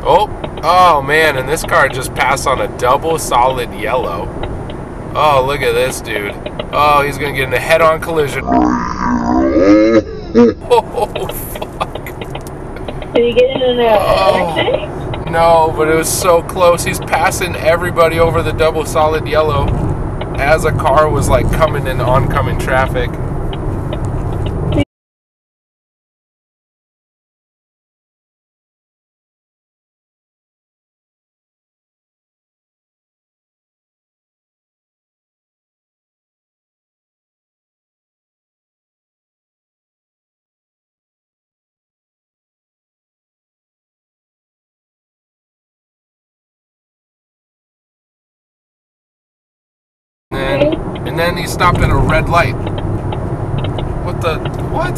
Oh, oh man, and this car just passed on a double solid yellow. Oh, look at this dude. Oh, he's gonna get in a head-on collision. Oh, fuck. Did he get in an accident? No, but it was so close. He's passing everybody over the double solid yellow as a car was like coming in oncoming traffic. And then he stopped at a red light. What?